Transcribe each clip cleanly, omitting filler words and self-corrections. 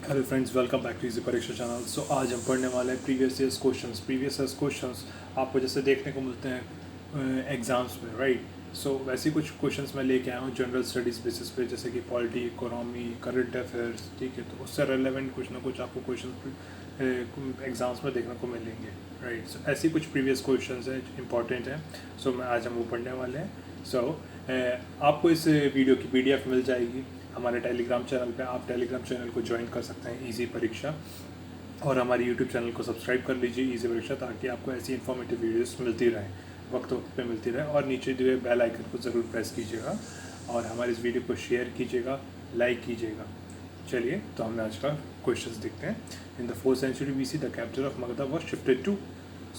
Hello friends, welcome back to easy Pariksha channel. So आज हम पढ़ने वाले हैं प्रीवियस ईयर्स क्वेश्चंस आपको जैसे देखने को मिलते हैं एग्ज़ाम्स में, राइट। सो वैसे कुछ क्वेश्चंस मैं लेके आया हूँ जनरल स्टडीज़ बेसिस पे, जैसे कि पॉलिटी, इकोनॉमी, करंट अफेयर्स, ठीक है। तो उससे रेलेवेंट कुछ ना कुछ आपको क्वेश्चन एग्ज़ाम्स में देखने को मिलेंगे, राइट। सो ऐसी कुछ प्रीवियस क्वेश्चंस हैं इंपॉर्टेंट हैं। सो मैं आज हम वो पढ़ने वाले हैं। सो आपको इस वीडियो की PDF मिल जाएगी हमारे टेलीग्राम चैनल पे। आप टेलीग्राम चैनल को ज्वाइन कर सकते हैं इजी परीक्षा, और हमारे यूट्यूब चैनल को सब्सक्राइब कर लीजिए इजी परीक्षा, ताकि आपको ऐसी इन्फॉर्मेटिव वीडियोस मिलती रहें, वक्त वक्त पे मिलती रहे। और नीचे दिए बेल आइकन को ज़रूर प्रेस कीजिएगा और हमारे इस वीडियो को शेयर कीजिएगा, लाइक कीजिएगा। चलिए, तो हमने आज का क्वेश्चन देखते हैं। In the 4th century BC the capital of Magadha was shifted to.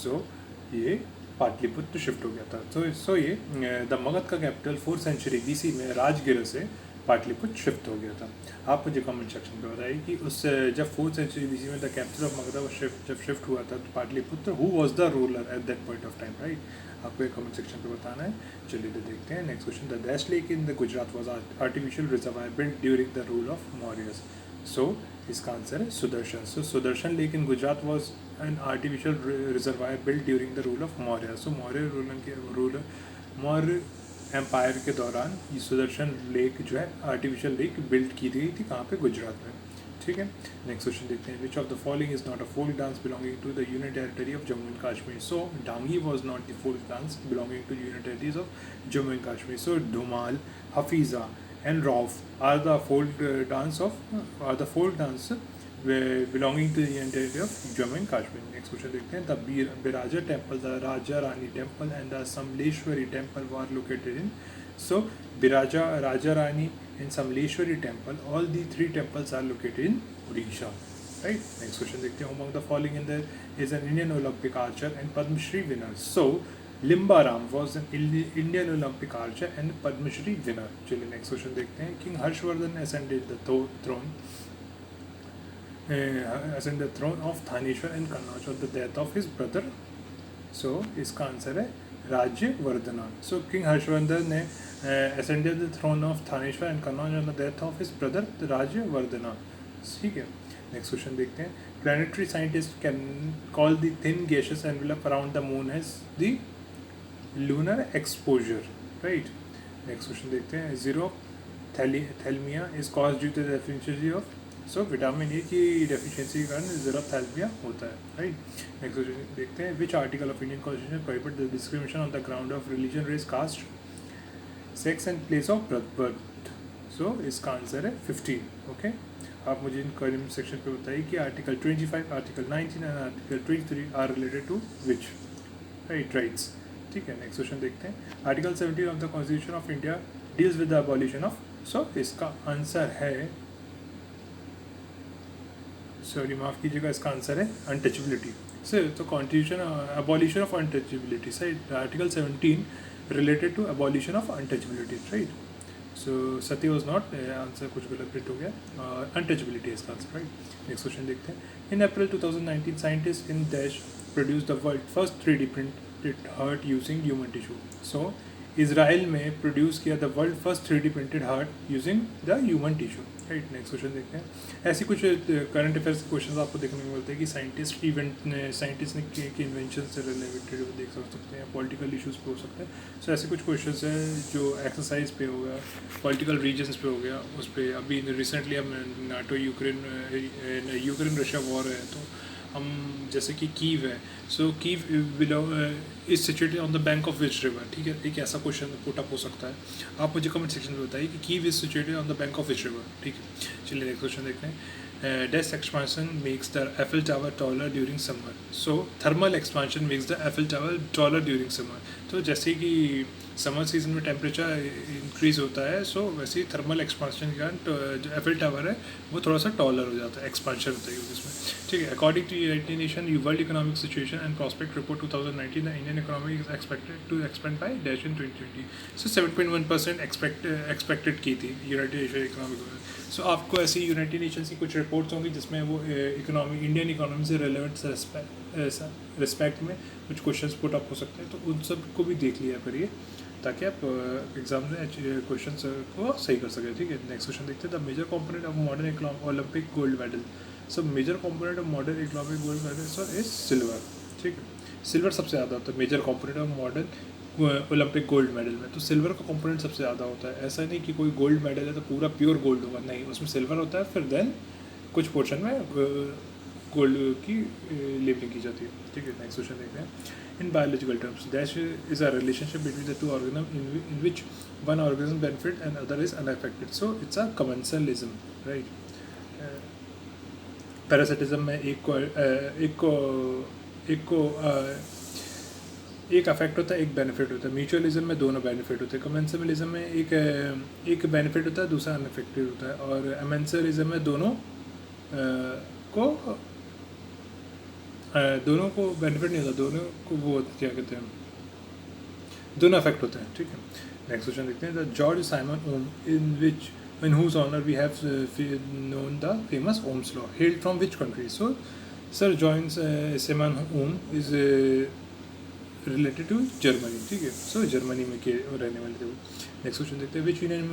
So ये पाटलिपुत्र शिफ्ट हो गया था। सो ये द मगध का कैपिटल 4th century BC में राजगिर से पाटलिपुत्र शिफ्ट हो गया था। आप मुझे कमेंट सेक्शन पे बताइए कि उस जब 4th century BC में द कैपिटल ऑफ मगधा जब शिफ्ट हुआ था तो Pataliputra, who was the ruler at that point of time, right. आपको एक कमेंट सेक्शन पे बताना है। चलिए तो देखते हैं next question. The dash lake in the Gujarat was artificial reservoir built during the rule of Mauryas. So इसका आंसर है Sudarshan. So Sudarshan lake in Gujarat was an artificial reservoir built during the rule of Maurya. So Maurya empire के दौरान ये Sudarshan lake जो है artificial lake build की गई थी, कहाँ पे? गुजरात में, ठीक है। नेक्स्ट क्वेश्चन देखते हैं। Which of the following is not a folk dance belonging to the union territory of Jammu and Kashmir. So Dangi was not the folk dance belonging to union territories of Jammu and Kashmir. So Dhumal, Hafiza and Rauf are the folk dance belonging to the Union Territory of Jammu and Kashmir. Next question देखते हैं। The Biraja temple, the Raja Rani temple and the Samleshwari temple were located in. So Biraja, Raja Rani and Samleshwari temple, all the three temples are located in Odisha, right? Next question देखते हैं। Among the following in there is an Indian Olympic archer and Padma Shri winner. So Limbaram was an Indian Olympic archer and Padma Shri winner. चलिए next question देखते हैं। King Harshvardhan ascended the throne of Thanishwar and Kannauj on the death of his brother. So इसका answer है राज्यवर्धना। So King Harshvardhan ने ascended the throne of Thanishwar and Kannauj on the death of his brother राज्यवर्धना, ठीक है। Next question देखते हैं। Planetary scientists can call the thin gaseous envelope around the moon as the lunar exposure, right? Next question देखते हैं। Xerophthalmia is cause due to the deficiency of. So vitamin A की deficiency के कारण ज़ीरोथैलेमिया होता है, right. Next question देखते हैं। Which article of Indian constitution prohibit the discrimination on the ground of religion, race, caste, sex and place of birth. So इसका answer है 15, okay. आप मुझे इन कमेंट सेक्शन पे बताइए कि article 25, article 19 and article 23 are related to which, rights, ठीक है। Next question देखते हैं। Article 17 of the constitution of India deals with the abolition of. So इसका आंसर है, सॉरी माफ़ कीजिएगा, इसका आंसर है अनटचेबिलिटी। सर तो constitution abolition of untouchability, sir article 17 related to abolition of untouchability, right. So sati was not, answer कुछ गलत print हो गया, अनटचेबिलिटी इसका आंसर, राइट। नेक्स्ट क्वेश्चन देखते हैं। इन अप्रैल 2019 साइंटिस्ट इन देश produce the world first 3D printed heart using human tissue. So Israel में produce किया the world first 3D printed heart using the human tissue, right. Next question देखते हैं। ऐसी कुछ current affairs question आपको देखने को मिलते हैं कि साइंटिस्ट ने के इन्वेंशन से रिलेटेड देख सकते हैं, पॉलिटिकल इश्यूज़ पे हो सकते हैं। सो ऐसे कुछ क्वेश्चन हैं जो एक्सरसाइज पे हो गया, पॉलिटिकल रीजन्स पे हो गया, उस पर अभी रिसेंटली हम नाटो यूक्रेन रशिया वॉर है, तो हम जैसे कि कीव है। So Kiev is situated on the bank of which river, ठीक है। एक ऐसा क्वेश्चन पुटअप हो सकता है। आप मुझे कमेंट सेक्शन में बताइए कि Kiev is situated on the bank of which river, ठीक है। चलिए नेक्स्ट क्वेश्चन देखते हैं। डेस्ट expansion makes the Eiffel tower taller during summer. So thermal expansion makes the Eiffel tower taller during summer. तो जैसे कि समर सीजन में टेम्परेचर इंक्रीज़ होता है, सो वैसे ही थर्मल एक्सपांशन के कारण जो एफिल टावर है वो थोड़ा सा टॉलर हो जाता है, एक्सपांशन होता है उसमें, ठीक है। According to United Nation World Economic Situation and Prospect Report 2019 the Indian economy is expected to expand by dash in 2020। So 7.1% expected की थी यूनाइटेड नेशन इकोनॉमिक। सो आपको ऐसी यूनाइटेड नेशन की कुछ रिपोर्ट्स होंगी जिसमें वो इंडियन इकोनॉमी से रिलेवेंट रिस्पेक्ट में कुछ क्वेश्चंस पुट अप हो सकते हैं, तो उन सब को भी देख लिया करिए ताकि आप एग्जाम में क्वेश्चन को सही कर सकें, ठीक है। नेक्स्ट क्वेश्चन देखते हैं, the major component of modern Olympic gold medal. So major component of modern economic gold medal sir is silver, ठीक है। सिल्वर सबसे ज़्यादा होता है major component of modern Olympic gold medal में, तो सिल्वर का कंपोनेंट सबसे ज़्यादा होता है। ऐसा नहीं कि कोई गोल्ड मेडल है तो पूरा प्योर गोल्ड होगा, नहीं, उसमें सिल्वर होता है, फिर देन कुछ पोर्शन में गोल्ड की लेबलिंग की जाती है, ठीक है। नेक्स्ट क्वेश्चन देखते हैं, in biological terms दैश is a relationship between the two organism in which one organism benefit and other is unaffected, so it's a commensalism, right. Parasitism में एक अफेक्ट होता है, एक बेनिफिट होता है। म्यूचुअलिज्म में दोनों बेनिफिट होते हैं। कमेंसलिज्म में एक बेनिफिट होता है, दूसरा अनअफेक्टेड होता है। और अमेंसलिज्म में दोनों को बेनिफिट नहीं होता, दोनों को वो क्या कहते हैं, दोनों अफेक्ट होते हैं, ठीक है। नेक्स्ट क्वेश्चन देखते हैं, the George Simon Ohm in whose honor we have known the famous Ohm's law, hailed from which country? So Sir John Simon Ohm is related to Germany, ठीक है। सो जर्मनी में के रहने वाले थे वो। नेक्स्ट क्वेश्चन देखते हैं, विच union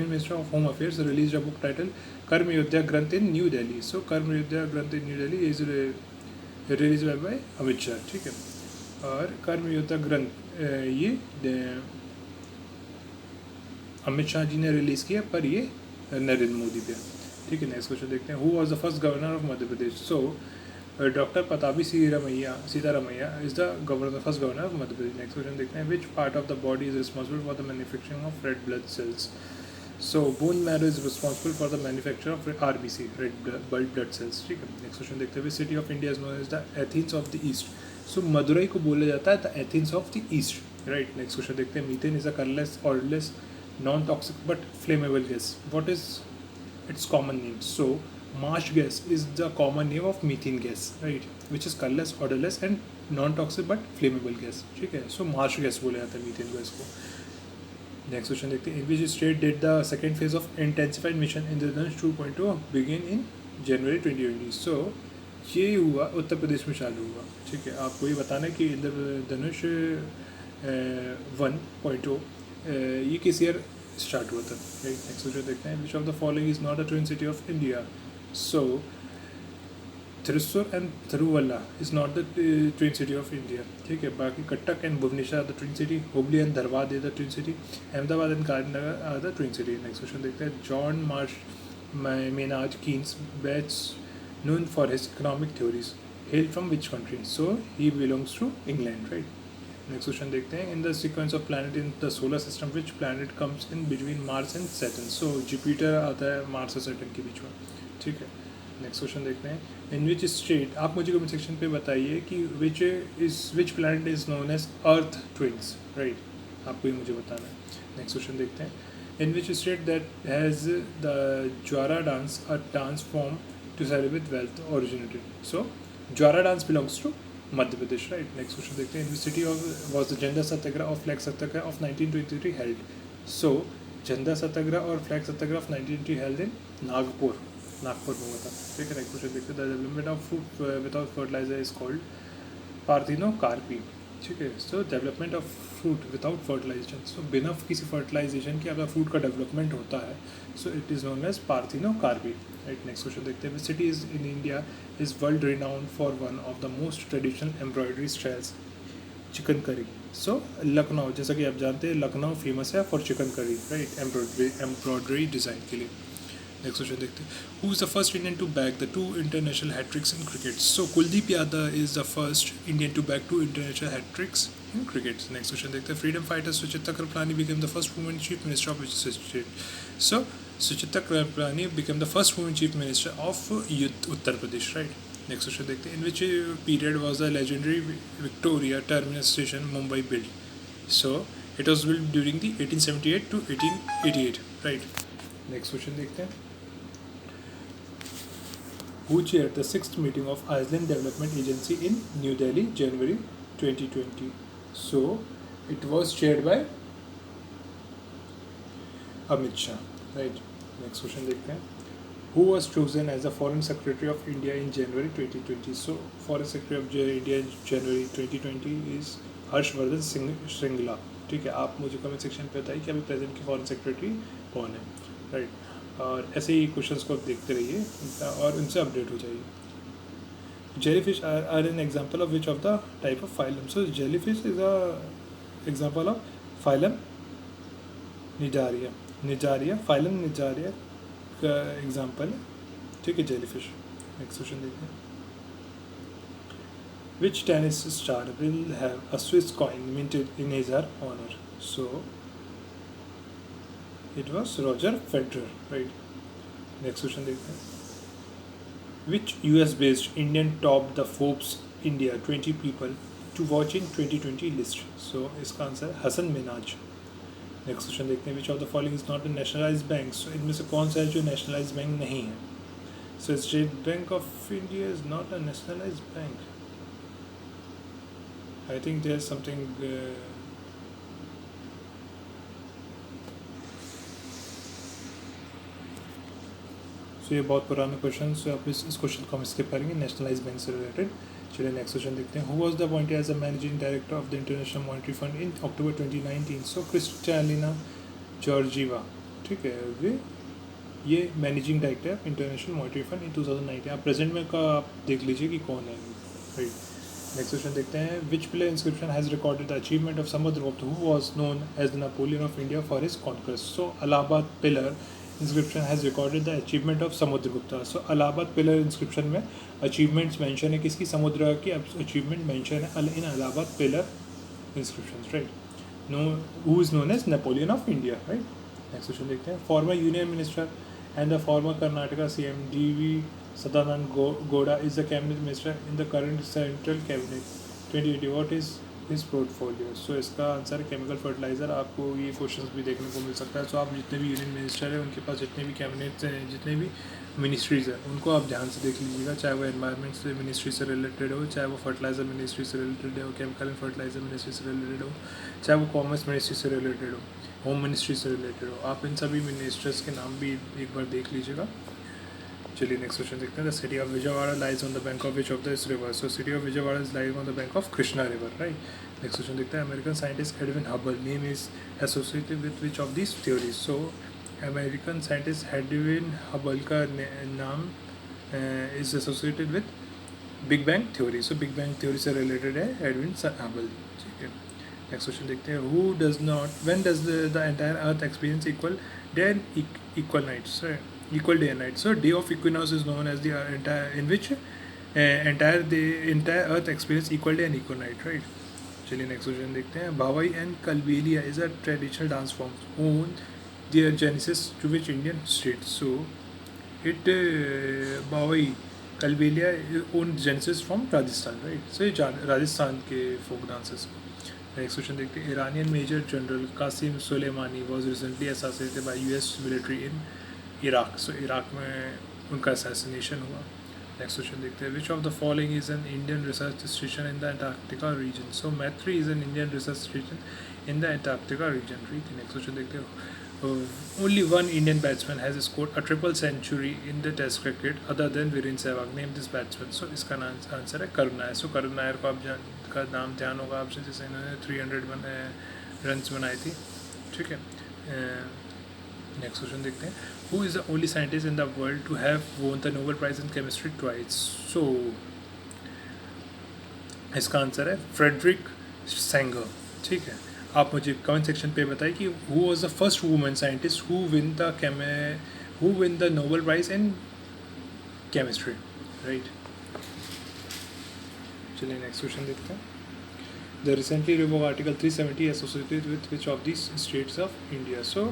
minister of home affairs release a book title कर्म Yoddha Granth in New Delhi. So Karma Yoddha Granth in New Delhi is release by Amit Shah, ठीक है। और कर्म योद्धा ग्रंथ ये अमित शाह जी ने रिलीज़ किया, पर ये नरेंद्र मोदी पे, ठीक है। नेक्स्ट क्वेश्चन देखते हैं, who was the first governor of Madhya Pradesh. So doctor Pattabhi Sitaramayya is the governor, first governor of Madhya Pradesh. Next question देखते हैं, which part of the body is responsible for the manufacturing of red blood cells. So bone marrow is responsible for the manufacture of RBC, red blood cells, ठीक है। Next question देखते हैं, which city of India is known as the Athens of the east. So Madurai को बोला जाता है the Athens of the east, right. Next question देखते हैं, methane is a colourless odourless non-toxic but flammable gas. What is its common name? So marsh gas is the common name of methane gas, right, which is colorless, odorless and non-toxic but flammable gas, ठीक है। So marsh gas बोला जाता है methane gas को। Next question देखते हैं, in which state did the second phase of intensified mission Indradhanush 2.0 begin in January 2020? So ये हुआ उत्तर प्रदेश में चालू हुआ, ठीक है। आपको ये बताना है कि इंद्रधनुष 1.0 ये किस ईयर स्टार्ट हुआ था, राइट। नेक्स्ट क्वेश्चन देखते हैं, which of the following is not a twin city of India. So Thrissur and Thiruvalla is not the twin city of India, ठीक है। बाकी Cuttack and Bhubaneswar are the twin city, Hubli and Dharwad is the twin city, Ahmedabad and Gandhinagar are the twin city. Next question देखते हैं, John Marsh Maynard Keynes best known for his economic theories, hail from which country? So he belongs to England, right. Next question देखते हैं, in the sequence of planet in the solar system which planet comes in between Mars and Saturn. So Jupiter आता है Mars और Saturn के बीच में, ठीक है। Next question देखते हैं, इन विच स्टेट, आप मुझे कमेंट सेक्शन पे बताइए कि which planet is known as earth twins, right, आपको ही मुझे बताना है। नेक्स्ट क्वेश्चन देखते हैं, in which state that has the Jawara dance a dance form to celebrate wealth originated. So Jwara dance belongs to Madhya Pradesh, right. Next question देखते हैं, in which city was the Jhanda Satyagraha or flag Satyagraha of 1923 held? So Jhanda Satyagraha और flag Satyagraha of 1923 held in Nagpur में हुआ था, ठीक है। Next question देखते हैं, the development of fruit without fertilizer is called parthenocarpy, ठीक है। सो development of fruit without fertilization, so बिना किसी फर्टिलाइजेशन के अगर फ्रूट का डेवलपमेंट होता है, so it is known as parthenocarpy, right. Next question देखते हैं, which city is in India is world renowned for one of the most traditional embroidery styles, chikankari. So Lucknow, जैसा कि आप जानते हैं लखनऊ फेमस है for chikankari, right, embroidery design के लिए। नेक्स्ट क्वेश्चन देखते हैं, who is the first Indian to bag the 2 international hat tricks in cricket. So Kuldeep Yadav is the first Indian to bag 2 international hat-tricks in cricket. Next question देखते हैं, freedom fighter Suchita Kripalani became the first woman chief minister of which state? So Suchita Kripalani became the first woman chief minister of Uttar Pradesh, right. Next question देखते हैं, in which period was the legendary Victoria Terminus station Mumbai built? So it was built during the 1878 to 1888, right. Next question देखते हैं, who chaired the 6th meeting of Island Development Agency in New Delhi, January 2020? So it was chaired by Amit Shah, right. Next question देखते हैं, who was chosen as the Foreign Secretary of India in January 2020? So Foreign Secretary of India in January 2020 is Harshvardhan Shringla. ठीक है, आप मुझे comment section पे बताइए कि अभी प्रेजेंट के फॉरेन सेक्रेटरी कौन है, राइट। और ऐसे ही क्वेश्चंस को देखते रहिए और उनसे अपडेट हो जाइए। Jellyfish are an example of which of the type of phylum? So jellyfish is a example of phylum Nidaria. Nidaria, phylum Nidaria का example है, ठीक है, jellyfish। नेक्स्ट क्वेश्चन देखते हैं। Which tennis star will have a Swiss coin minted in his or her honor? So it was Roger Federer, right? Next question देखते हैं। Which US-based Indian topped the Forbes India 20 people to watch in 2020 list? So इसका answer है Hasan Minaj. Next question देखते हैं। Which of the following is not a nationalized bank? So इनमें से कौन सा है जो nationalized बैंक नहीं है? So State Bank of India is not a nationalized bank. I think there's something तो ये बहुत पुराना क्वेश्चन, सो आप इस क्वेश्चन को हम स्किप करेंगे, नेशनलाइज बैंक से रिलेटेड। चलिए नेक्स्ट क्वेश्चन देखते हैं। Who was the appointed as a managing director of the International Monetary Fund in October 2019? So Kristalina Georgieva, ठीक है, वे ये मैनेजिंग डायरेक्टर है इंटरनेशनल मॉनेटरी फंड इन 2019। आप प्रेजेंट में का आप देख लीजिए कि कौन है, राइट। नेक्स्ट क्वेश्चन देखते हैं। Which pillar inscription has recorded the achievement of Samudragupta who was known as the Napoleon of India for his conquest? So Allahabad pillar inscription has recorded the achievement of Samudragupta. So Allahabad pillar inscription में achievements mention है, किसकी? समुद्र की achievement mention है in Allahabad pillar inscription, right. No who is known as Napoleon of India, right. Next question देखते हैं। Former union minister and the former Karnataka CM DV Sadanand Gowda is the cabinet minister in the current central cabinet 2020. What is his portfolio? So इसका answer है chemical fertiliser. आपको ये questions भी देखने को मिल सकता है। तो आप जितने भी यूनियन मिनिस्टर हैं उनके पास जितने भी कैबिनेट हैं, जितने भी मिनिस्ट्रीज़ हैं, उनको आप ध्यान से देख लीजिएगा, चाहे वो एनवायरनमेंट से मिनिस्ट्री से रिलेटेड हो, चाहे वो फर्टिलाइज़र मिनिस्ट्री से रिलेटेड हो, केमिकल एंड फर्टिलाइज़र मिनिस्ट्री से रिलेटेड हो, चाहे वो कॉमर्स मिनिस्ट्री से रिलेटेड हो, होम मिनिस्ट्री से रिलेटेड हो। आप इन सभी मिनिस्टर्स के नाम भी एक बार देख लीजिएगा। चलिए नेक्स्ट क्वेश्चन देखते हैं। The city of Vijayawada lies on the bank of which of this river? So city of Vijayawada is lies on the bank of Krishna river, right. Next question देखते हैं। American scientist Edwin Hubble name is associated with which of this theories? So American scientist Edwin Hubble का नाम is associated with big bang theory. So big bang theory से related है Edwin Hubble, ठीक है। Next question देखते हैं। Who does not when does the entire earth experience equal day and equal nights? Equal day and night. So day of equinox is known as the entire in which entire Earth experience equal day and equal night, right? चलिए next question देखते हैं। Bhavai and Kalbelia is a traditional dance form own their genesis to which Indian state? So it Bhavai Kalbelia own genesis from Rajasthan, right? So ये राजस्थान के folk dances। Next question देखते हैं। Iranian Major General Qasim Soleimani was recently assassinated by US military in Iraq. So Iraq में उनका assassination हुआ। Next question देखते हैं। Which of the following is an Indian research station in the Antarctica region? So Maitri is an Indian research station in the Antarctica region, ठीक है। Next question देखते हो। Only one Indian batsman has scored a triple century in the test cricket other than Virender Sehwag. Name this batsman. So इसका answer है करुण नायर। सो करुण नायर को आप का नाम ध्यान होगा आपसे, जैसे इन्होंने 300 रन बनाई थी, ठीक है। नेक्स्ट क्वेश्चन देखते हैं। Who is the only scientist in the world to have won the Nobel Prize in Chemistry twice? So इसका आंसर है फ्रेडरिक सेंगर, ठीक है। आप मुझे कमेंट सेक्शन पे बताइए कि who was the first woman scientist who win the Nobel Prize in Chemistry, right? चलिए नेक्स्ट क्वेश्चन देखते हैं। The recently revoked Article 370 associated with which of these states of India? So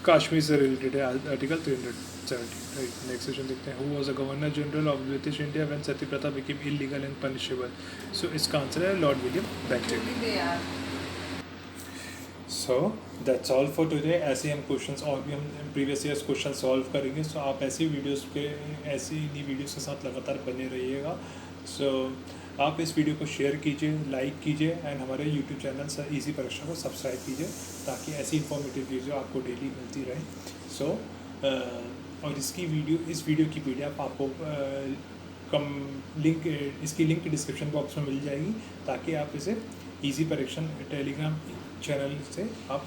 Kashmir से related है article 370, right. Next question देखते हैं। Who was the governor general of British India when sati प्रथा became illegal and punishable? So इसका answer है lord William Bentinck. So that's all for today. ऐसे हम questions और भी हम प्रीवियस ईयर्स क्वेश्चन सॉल्व करेंगे। सो आप ऐसी वीडियोस के ऐसी नई वीडियोस के साथ लगातार बने रहिएगा। सो आप इस वीडियो को शेयर कीजिए, लाइक कीजिए एंड हमारे यूट्यूब चैनल इजी परीक्षा को सब्सक्राइब कीजिए ताकि ऐसी इन्फॉर्मेटिव वीडियो आपको डेली मिलती रहे। सो और इस वीडियो की PDF आपको कम लिंक, इसकी लिंक डिस्क्रिप्शन बॉक्स में मिल जाएगी, ताकि आप इसे इजी परीक्षण टेलीग्राम चैनल से आप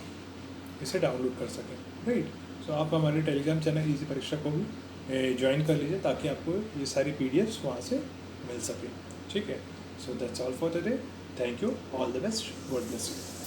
इसे डाउनलोड कर सकें, राइट। सो आप हमारे टेलीग्राम चैनल इजी परीक्षा को भी ज्वाइन कर लीजिए, ताकि आपको ये सारी PDFs वहाँ से मिल सके, ठीक है। सो that's all for today, thank you, all the best, God bless you.